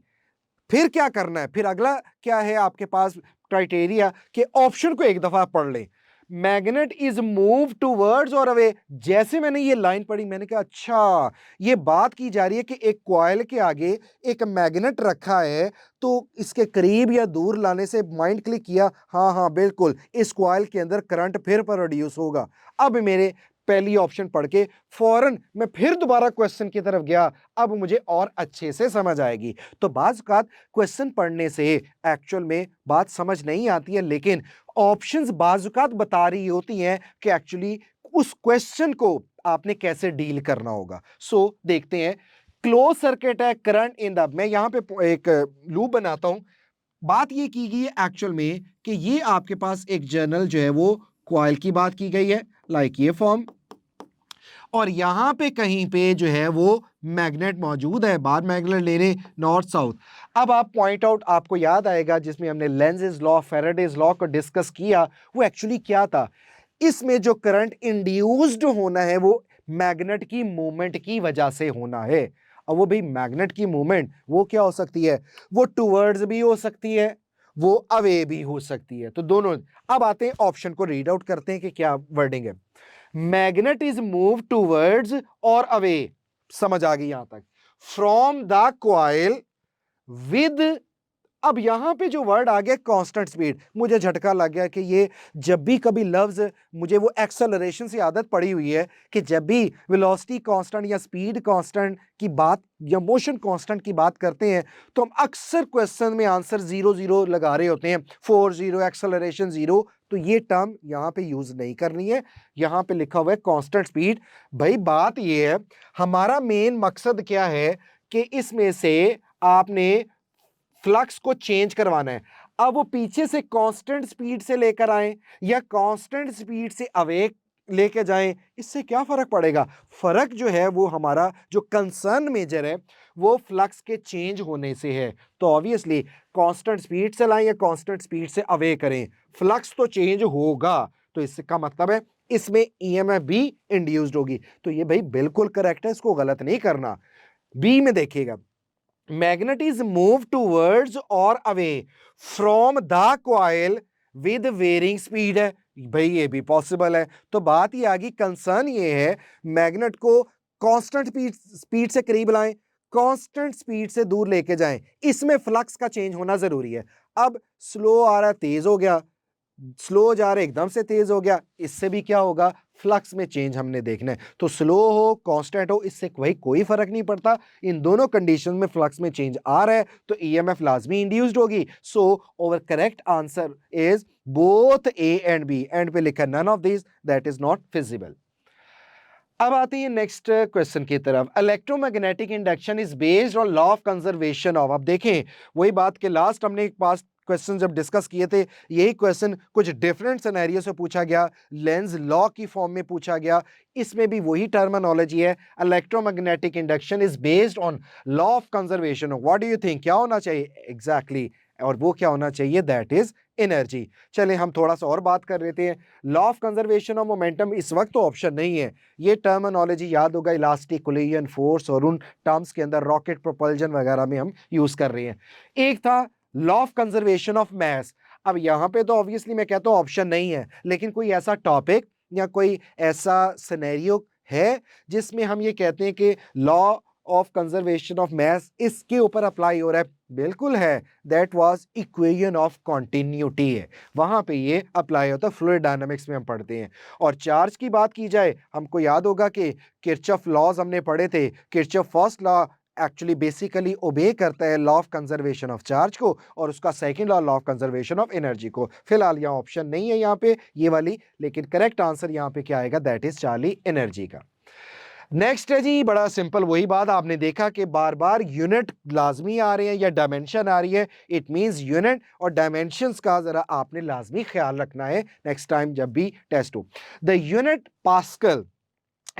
फिर क्या करना है, फिर अगला क्या है आपके पास क्राइटेरिया कि ऑप्शन को एक दफा पढ़ लें। मैग्नेट इज मूव टूवर्ड्स और अवे। जैसे मैंने ये लाइन पढ़ी मैंने कहा अच्छा, ये बात की जा रही है कि एक कॉइल के आगे एक मैग्नेट रखा है, तो इसके करीब या दूर लाने से माइंड क्लिक किया, हाँ हाँ बिल्कुल इस कॉइल के अंदर करंट फिर प्रोड्यूस होगा। अब मेरे पहली ऑप्शन पढ़ के फौरन मैं फिर दोबारा क्वेश्चन की तरफ गया, अब मुझे और अच्छे से समझ आएगी। तो बाज़ औक़ात क्वेश्चन पढ़ने से एक्चुअल में बात समझ नहीं आती है, लेकिन ऑप्शंस बाज़ औक़ात बता रही होती हैं कि एक्चुअली उस क्वेश्चन को आपने कैसे डील करना होगा। सो देखते हैं, क्लोज सर्किट है, करंट इन द, मैं यहां पे एक लूप बनाता हूं। बात ये की गई है एक्चुअल में कि ये आपके पास एक जर्नल जो है वो कॉइल की बात की गई है, लाइक ये फॉर्म, और यहां पे कहीं पे जो है वो मैग्नेट मौजूद है, बार मैग्नेट ले रहे नॉर्थ साउथ। अब आप पॉइंट आउट, आपको याद आएगा जिसमें हमने लेंज़ेस लॉ, फैराडेज लॉ को डिस्कस किया, वो एक्चुअली क्या था, इसमें जो करंट इंड्यूस्ड होना है वो मैग्नेट की मूवमेंट की वजह से होना है। अब वो भी मैग्नेट की मूवमेंट वो क्या हो सकती है, वो टूवर्ड्स भी हो सकती है, वो अवे भी हो सकती है, तो दोनों। अब आते हैं ऑप्शन को रीड आउट करते हैं कि क्या वर्डिंग है। मैग्नेट इज मूव टूवर्ड्स और अवे, समझ आ गई यहां तक, फ्रॉम द कॉइल विद। अब यहां पे जो वर्ड आ गया कांस्टेंट स्पीड, मुझे झटका लग गया कि ये जब भी कभी लफ्ज, मुझे वो एक्सेलरेशन से आदत पड़ी हुई है कि जब भी वेलोसिटी कांस्टेंट या स्पीड कांस्टेंट की बात या मोशन कांस्टेंट की बात करते हैं तो हम अक्सर क्वेश्चन में आंसर 0-0 लगा रहे होते हैं, 4-0 एक्सेलरेशन 0। तो ये टर्म यहां पे यूज नहीं करनी है, यहां पे लिखा हुआ है कांस्टेंट स्पीड। भाई बात ये है, हमारा मेन मकसद क्या है कि इसमें से आपने फ्लक्स को चेंज करवाना है। अब वो पीछे से कांस्टेंट स्पीड से लेकर आए या कांस्टेंट स्पीड से अवे लेके जाएं, इससे क्या फर्क पड़ेगा। फर्क जो है वो हमारा जो कंसर्न मेजर है वो फ्लक्स के चेंज होने से है। तो ऑब्वियसली कांस्टेंट स्पीड से लाएं या कांस्टेंट स्पीड से अवे करें, फ्लक्स तो चेंज होगा। तो इसका मतलब है इसमें ईएमएफ भी इंड्यूस्ड होगी। तो ये भाई बिल्कुल करेक्ट है, इसको गलत नहीं करना। बी में देखिएगा, मैग्नेट इज मूव टूवर्ड्स और away from the coil with varying speed है। भाई ये भी पॉसिबल है। तो बात ये आ गई, कंसर्न ये है मैग्नेट को कांस्टेंट स्पीड से करीब लाएं, कांस्टेंट स्पीड से दूर लेके जाएं, इसमें फ्लक्स का चेंज होना जरूरी है। अब स्लो आ रहा है, तेज हो गया, स्लो जा रहे एकदम से तेज हो गया, इससे भी क्या होगा, फ्लक्स में चेंज हमने देखना है। तो स्लो हो कांस्टेंट हो, इससे भाई कोई फर्क नहीं पड़ता, इन दोनों कंडीशन में फ्लक्स में चेंज आ रहा है तो ईएमएफ लाजमी इंड्यूस्ड होगी। So over correct answer is both a and b. And पे लिखा none of this, that is not feasible. अब आते हैं नेक्स्ट क्वेश्चन की तरफ। Electromagnetic induction is based on law of conservation of. अब देखें वही बात के लास्ट हमने एक पास्ट क्वेश्चन जब डिस्कस किए थे, यही क्वेश्चन कुछ डिफरेंट सिनेरियो से पूछा गया, लेंज लॉ की फॉर्म में पूछा गया। इसमें भी वही टर्मिनोलॉजी है, electromagnetic induction is based on law of conservation of. What do you think, क्या होना चाहिए एग्जैक्टली और वो क्या होना चाहिए, दैट इज एनर्जी। चलें हम थोड़ा सा और बात कर लेते हैं। Law of conservation of momentum इस वक्त तो ऑप्शन नहीं है, ये टर्मिनोलॉजी याद होगा इलास्टिक कोलिजन फोर्स और उन टर्म्स के अंदर रॉकेट प्रोपल्जन वगैरह में हम यूज कर रहे हैं। एक था law of conservation of mass. अब यहां पे तो ऑब्वियसली मैं कहता हूं ऑप्शन नहीं है, लेकिन कोई ऐसा टॉपिक या कोई ऐसा सिनेरियो है जिसमें हम ये कहते हैं कि law of conservation of mass इसके ऊपर अप्लाई हो रहा है? बिल्कुल है, that was equation of continuity है, वहां पे ये अप्लाई होता है, फ्लूइड डायनामिक्स में हम पढ़ते हैं। और चार्ज की बात की जाए, हमको याद होगा कि किरचॉफ लॉज हमने पढ़े थे। Kirchhoff first law actually basically obey करता है law of conservation of charge को, और उसका second law of conservation of energy को। फिलहाल यहाँ ऑप्शन नहीं है यहाँ पे ये वाली, लेकिन करेक्ट आंसर यहाँ पे क्या आएगा, दैट इज चार्ली एनर्जी का। नेक्स्ट है जी, बड़ा सिंपल, वही बात आपने देखा कि बार बार यूनिट लाजमी आ रहे हैं या डायमेंशन आ रही है, इट मींस यूनिट और डायमेंशंस का जरा आपने लाजमी ख्याल रखना है नेक्स्ट टाइम जब भी टेस्ट हो। The unit pascal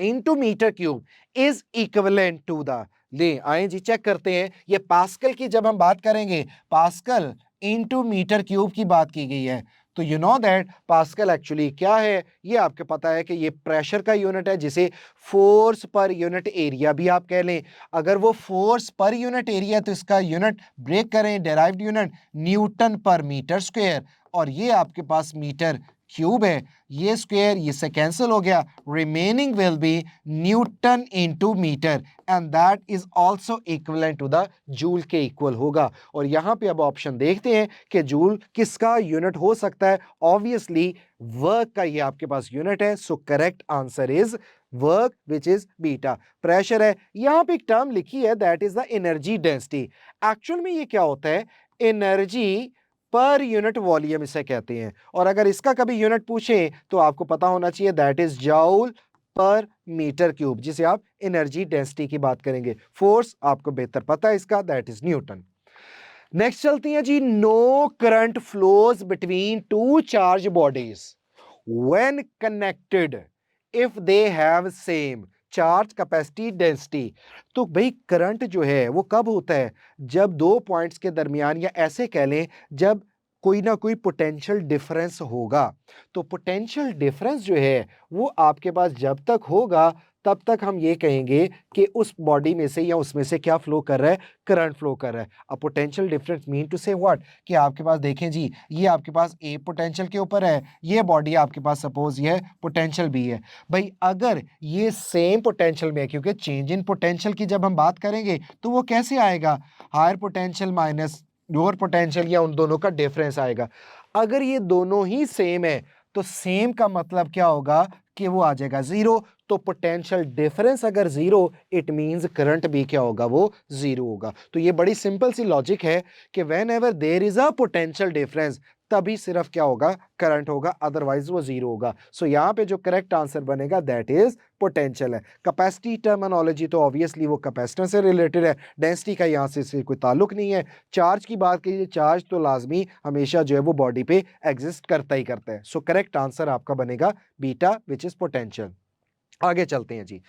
into metre cube is equivalent to the, ले आए जी चेक करते हैं। ये पास्कल की जब हम बात करेंगे, पास्कल इनटू मीटर क्यूब की बात की गई है, तो you know that pascal actually क्या है, ये आपको पता है कि ये प्रेशर का यूनिट है, जिसे फोर्स पर यूनिट एरिया भी आप कह लें। अगर वो फोर्स पर यूनिट एरिया तो इसका यूनिट ब्रेक करें, डेराइव्ड यूनिट न्यूटन पर मीटर स्क्वायर, और ये आपके पास मीटर क्यूब है, ये स्क्वायर ये से कैंसिल हो गया, remaining will be newton into metre and that is also equivalent to the joule के इक्वल होगा। और यहां पे अब ऑप्शन देखते हैं कि जूल किसका यूनिट हो सकता है। ऑब्वियसली वर्क का ये आपके पास यूनिट है, सो correct answer is work which is beta. Pressure है, यहां पे एक टर्म लिखी है that is the energy density. Actual में ये क्या होता है, एनर्जी पर यूनिट वॉल्यूम इसे कहते हैं, और अगर इसका कभी यूनिट पूछे तो आपको पता होना चाहिए दैट इज जूल पर मीटर क्यूब, जिसे आप एनर्जी डेंसिटी की बात करेंगे। फोर्स आपको बेहतर पता है इसका, दैट इज न्यूटन। नेक्स्ट चलती है जी, no current flows between two charge bodies when connected if they have same charge capacity density. तो भाई करंट जो है वो कब होता है, जब दो पॉइंट्स के दरमियान, या ऐसे कह लें जब कोई ना कोई पोटेंशियल डिफरेंस होगा। तो पोटेंशियल डिफरेंस जो है वो आपके पास जब तक होगा तब तक हम ये कहेंगे कि उस बॉडी में से या उसमें से क्या फ्लो कर रहा है, करंट फ्लो कर रहा है। अब पोटेंशियल डिफरेंस मीन टू से व्हाट, कि आपके पास देखें जी, ये आपके पास ए पोटेंशियल के ऊपर है, ये बॉडी आपके पास सपोज ये पोटेंशियल बी है। भाई अगर ये सेम पोटेंशियल में है, क्योंकि चेंज इन पोटेंशियल की जब हम बात करेंगे तो वो कैसे आएगा, higher potential minus lower potential, या उन दोनों का डिफरेंस आएगा। अगर ये दोनों ही सेम है तो सेम का मतलब क्या होगा कि वो आ जाएगा जीरो। तो पोटेंशियल डिफरेंस अगर जीरो, इट मींस करंट भी क्या होगा, वो जीरो होगा। तो ये बड़ी सिंपल सी लॉजिक है कि whenever there is a potential difference तभी सिर्फ क्या होगा, करंट होगा, अदरवाइज वो जीरो होगा। सो यहाँ पे जो करेक्ट आंसर बनेगा दैट इज पोटेंशियल है। कैपेसिटी टर्मिनोलॉजी तो ऑब्वियसली वो कैपेसिटेंस से रिलेटेड है, डेंसिटी का यहाँ से कोई ताल्लुक नहीं है। चार्ज की बात कीजिए, चार्ज तो लाजमी हमेशा जो है वो बॉडी पे एग्जिस्ट करता ही करता है। सो करेक्ट आंसर आपका बनेगा बीटा विच इज पोटेंशियल। आगे चलते हैं जी।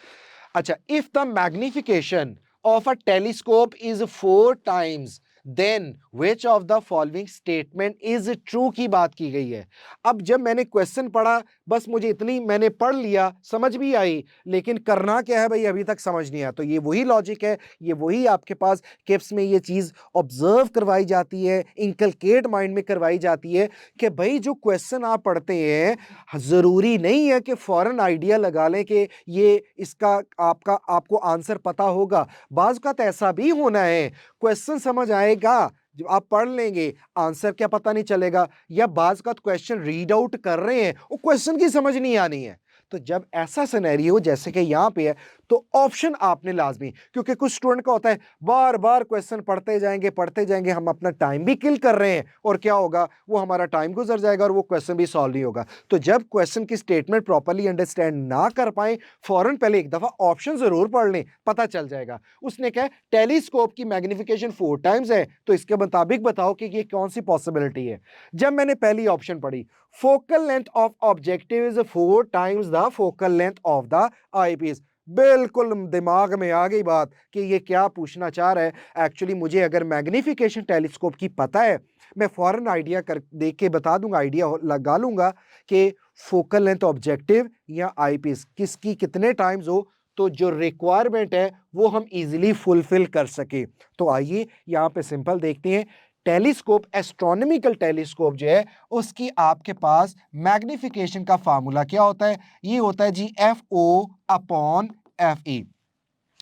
अच्छा, if the magnification of a telescope is 4 times then which of the following statement is true की बात की गई है। अब जब मैंने क्वेश्चन पढ़ा, बस मुझे इतनी मैंने पढ़ लिया, समझ भी आई, लेकिन करना क्या है भाई अभी तक समझ नहीं आया। तो ये वही लॉजिक है, ये वही आपके पास किप्स में ये चीज ऑब्जर्व करवाई जाती है, इंकलकेट माइंड में करवाई जाती है कि भाई जो क्वेश्चन आप पढ़ते हैं जरूरी नहीं है कि फौरन आइडिया लगा लें कि ये इसका आपको आंसर पता होगा। बाज़ का ऐसा भी होना है, क्वेश्चन समझ आएगा, जब आप पढ़ लेंगे आंसर क्या पता नहीं चलेगा, या बाज़ का क्वेश्चन रीड आउट कर रहे हैं वो क्वेश्चन की समझ नहीं आनी है। तो जब ऐसा सिनेरियो जैसे कि यहां पे है, तो ऑप्शन आपने लाजमी, क्योंकि कुछ स्टूडेंट का होता है बार बार क्वेश्चन पढ़ते जाएंगे, हम अपना टाइम भी किल कर रहे हैं, और क्या होगा, वो हमारा टाइम गुजर जाएगा और वो क्वेश्चन भी सॉल्व नहीं होगा। तो जब क्वेश्चन की स्टेटमेंट प्रॉपर्ली अंडरस्टैंड ना कर पाए, फौरन पहले एक दफा ऑप्शन जरूर पढ़ लें, पता चल जाएगा। उसने कहा टेलीस्कोप की मैग्निफिकेशन 4 टाइम्स है, तो इसके मुताबिक बताओ कि ये कौन सी पॉसिबिलिटी है। जब मैंने पहली ऑप्शन पढ़ी, focal length of objective is 4 times the focal length of the eyepiece, बिल्कुल दिमाग में आ गई बात कि ये क्या पूछना चाह रहा है। एक्चुअली मुझे अगर मैग्निफिकेशन टेलीस्कोप की पता है, मैं फौरन आइडिया कर देख के बता दूंगा, आइडिया लगा लूंगा कि फोकल लेंथ ऑब्जेक्टिव या आईपीस किसकी कितने टाइम्स हो, तो जो रिक्वायरमेंट है वो हम इजीली फुलफिल कर सके। तो आइए यहां पे सिंपल देखते हैं। टेलीस्कोप, एस्ट्रोनॉमिकल टेलीस्कोप जो है उसकी आपके पास मैग्निफिकेशन का फार्मूला क्या होता है, ये होता है जी f o upon f e,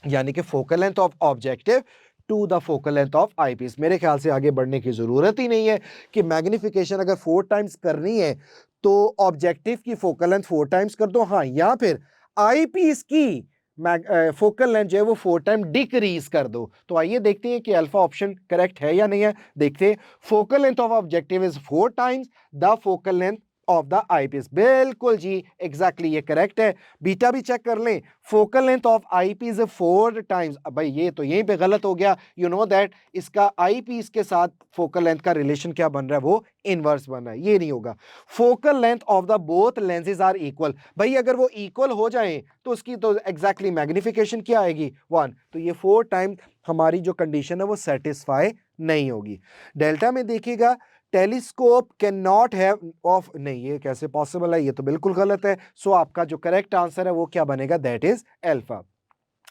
यानी कि focal length of objective to the focal length of eyepiece. मेरे ख्याल से आगे बढ़ने की जरूरत ही नहीं है कि मैग्निफिकेशन अगर 4 टाइम्स करनी है तो ऑब्जेक्टिव की फोकल लेंथ 4 टाइम्स कर दो, हाँ, या फिर आईपीस की फोकल लेंथ जो है वो 4 टाइम डिक्रीज कर दो। तो आइए देखते हैं कि अल्फा ऑप्शन करेक्ट है या नहीं है। देखते हैं, focal length of objective is 4 times the focal length of the eyepiece, बिल्कुल जी एग्जैक्टली ये करेक्ट है। बीटा भी चेक कर लें, focal length of eyepiece 4 times. अब भाई ये तो यहीं पे गलत हो गया, यू नो दैट इसका आईपीस के साथ फोकल लेंथ का रिलेशन क्या बन रहा है, वो इनवर्स बन रहा है, ये नहीं होगा। Focal length of the both lenses are equal, भाई अगर वो इक्वल हो जाएं तो उसकी तो एग्जैक्टली मैग्निफिकेशन क्या आएगी, 1। तो ये 4 टाइम हमारी जो कंडीशन है वो सेटिस्फाई नहीं होगी। डेल्टा में देखिएगा, telescope can not have of, नहीं ये कैसे पॉसिबल है, ये तो बिल्कुल गलत है। सो आपका जो करेक्ट आंसर है वो क्या बनेगा, दैट इज अल्फा।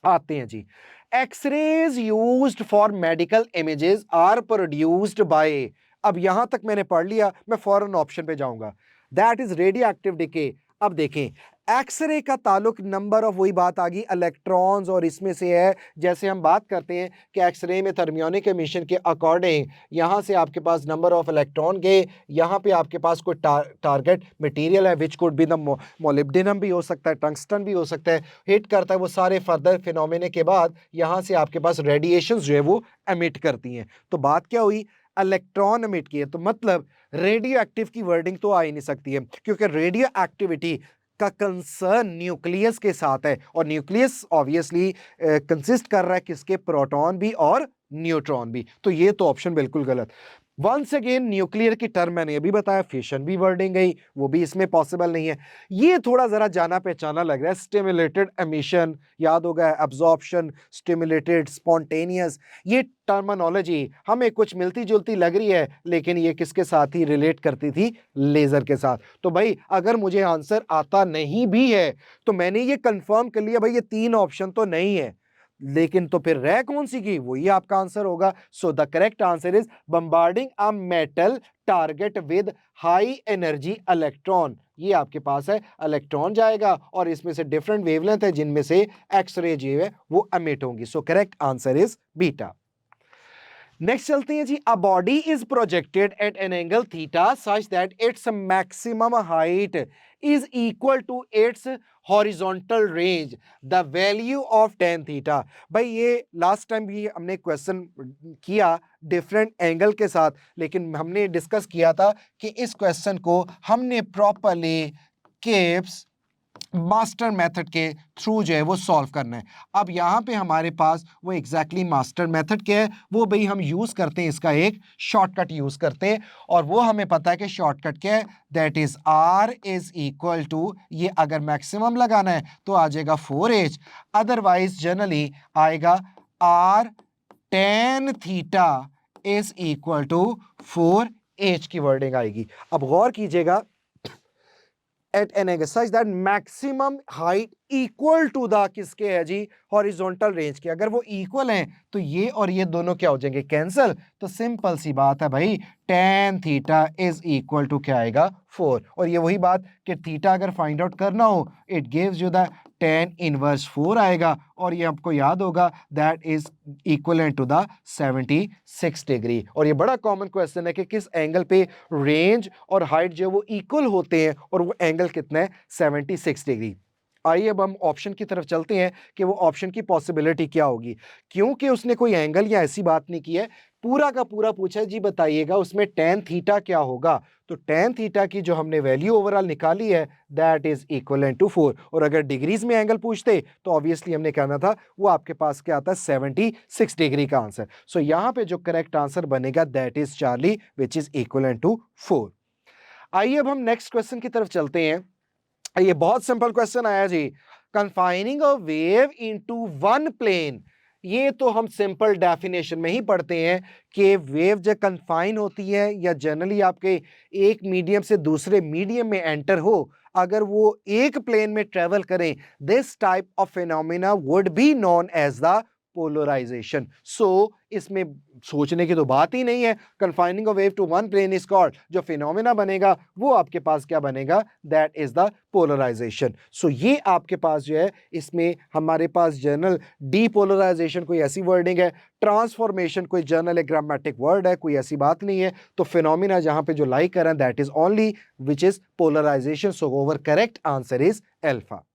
आते हैं जी, X-rays used for medical images are produced by, अब यहां तक मैंने पढ़ लिया, मैं फौरन ऑप्शन पे जाऊंगा, that is radio active decay. अब देखें, एक्सरे का ताल्लुक नंबर ऑफ, वही बात आ गई इलेक्ट्रॉन्स और इसमें से है। जैसे हम बात करते हैं कि एक्सरे में थर्मियोनिक एमिशन के अकॉर्डिंग यहां से आपके पास नंबर ऑफ इलेक्ट्रॉन गए, यहां पे आपके पास कोई टारगेट मटेरियल है which could be the molybdenum भी हो सकता है, टंगस्टन भी हो सकता है, हिट करता है, वो सारे फर्दर फिनोमेना के बाद यहां से आपके पास रेडिएशन जो है वो एमिट करती हैं। तो बात क्या हुई, इलेक्ट्रॉन एमिट किए, तो मतलब रेडियो एक्टिव की वर्डिंग तो आ ही नहीं सकती है, क्योंकि रेडियो एक्टिविटी का कंसर्न न्यूक्लियस के साथ है, और न्यूक्लियस ऑब्वियसली कंसिस्ट कर रहा है किसके, प्रोटॉन भी और न्यूट्रॉन भी। तो ये तो ऑप्शन बिल्कुल गलत। वंस अगेन न्यूक्लियर की टर्म मैंने अभी बताया, फिशन भी वर्डिंग गई, वो भी इसमें पॉसिबल नहीं है। ये थोड़ा जरा जाना पहचाना लग रहा है, स्टिमुलेटेड एमिशन याद होगा, एब्जॉर्प्शन, स्टिमुलेटेड, स्पॉन्टेनियस, ये टर्मिनोलॉजी हमें कुछ मिलती जुलती लग रही है, लेकिन ये किसके साथ ही रिलेट करती थी, लेजर के साथ। तो भाई अगर मुझे आंसर आता नहीं भी है तो मैंने ये कंफर्म कर लिया भाई ये 3 ऑप्शन तो नहीं है, लेकिन तो फिर रह कौन सी की, वही आपका आंसर होगा। So the correct answer is bombarding a metal target with high energy electron. ये आपके पास है, इलेक्ट्रॉन जाएगा और इसमें से डिफरेंट वेवलेंथ है जिनमें से एक्सरे जो है वो एमिट होंगी। So correct answer is beta. Next चलते हैं जी, a body is projected at an angle theta such that its maximum height is equal to its horizontal range, the value of tan theta. भाई ये लास्ट टाइम भी हमने क्वेश्चन किया डिफरेंट एंगल के साथ, लेकिन हमने डिस्कस किया था कि इस क्वेश्चन को हमने प्रॉपरली किप्स मास्टर मेथड के थ्रू जो है वो सॉल्व करना है। अब यहाँ पे हमारे पास वो एग्जैक्टली मास्टर मेथड क्या है, वो भाई हम यूज करते हैं, इसका एक शॉर्टकट यूज करते हैं, और वो हमें पता है कि शॉर्टकट क्या है, that is R is equal to, ये अगर मैक्सिमम लगाना है तो आ जाएगा 4H, अदरवाइज जनरली आएगा R tan theta is equal to 4h की वर्डिंग आएगी। अब गौर कीजिएगा, at an angle such that maximum height equal to the किसके है जी, हॉरिजॉन्टल रेंज के। अगर वो इक्वल हैं तो ये और ये दोनों क्या हो जाएंगे, कैंसिल। तो सिंपल सी बात है भाई, tan theta is equal to क्या आएगा, 4। और ये वही बात कि थीटा अगर फाइंड आउट करना हो, it gives you the tan inverse 4 आएगा, और ये आपको याद होगा that is equivalent to the 76 degree. और ये बड़ा कॉमन क्वेश्चन है कि किस एंगल पे रेंज और हाइट जो वो इक्वल होते हैं, और वो एंगल कितना है, 76 डिग्री। आइए अब हम ऑप्शन की तरफ चलते हैं कि वो ऑप्शन की पॉसिबिलिटी क्या होगी। क्योंकि उसने कोई एंगल या ऐसी बात नहीं की है, पूरा का पूरा पूछा है जी बताइएगा उसमें tan थीटा क्या होगा। तो tan थीटा की जो हमने वैल्यू ओवरऑल निकाली है दैट इज इक्वलेंट टू 4। और अगर डिग्रीज में एंगल पूछते तो ऑब्वियसली हमने कहना था वो आपके पास क्या आता है, 76 डिग्री का आंसर। सो यहां पे जो करेक्ट आंसर बनेगा that is Charlie, which is equivalent to 4। आइए अब हम नेक्स्ट क्वेश्चन की तरफ चलते हैं। ये बहुत सिंपल क्वेश्चन आया जी, confining a wave into one plane. ये तो हम सिंपल डेफिनेशन में ही पढ़ते हैं कि वेव जब कन्फाइन होती है या जनरली आपके एक मीडियम से दूसरे मीडियम में एंटर हो, अगर वो एक प्लेन में ट्रेवल करें, this type of phenomena would be known as the polarization. So इसमें सोचने की तो बात ही नहीं है, confining a wave to one plane is called, जो फिनोमिना बनेगा वो आपके पास क्या बनेगा, that is the polarization. So ये आपके पास जो है, इसमें हमारे पास जनरल डीपोलराइजेशन कोई ऐसी वर्डिंग है, ट्रांसफॉर्मेशन कोई जनरल ग्रामेटिक वर्ड है, कोई ऐसी बात नहीं है। तो फिनोमिना जहां पे जो लाई कर रहे हैं that is only which is polarization. So over correct answer is alpha.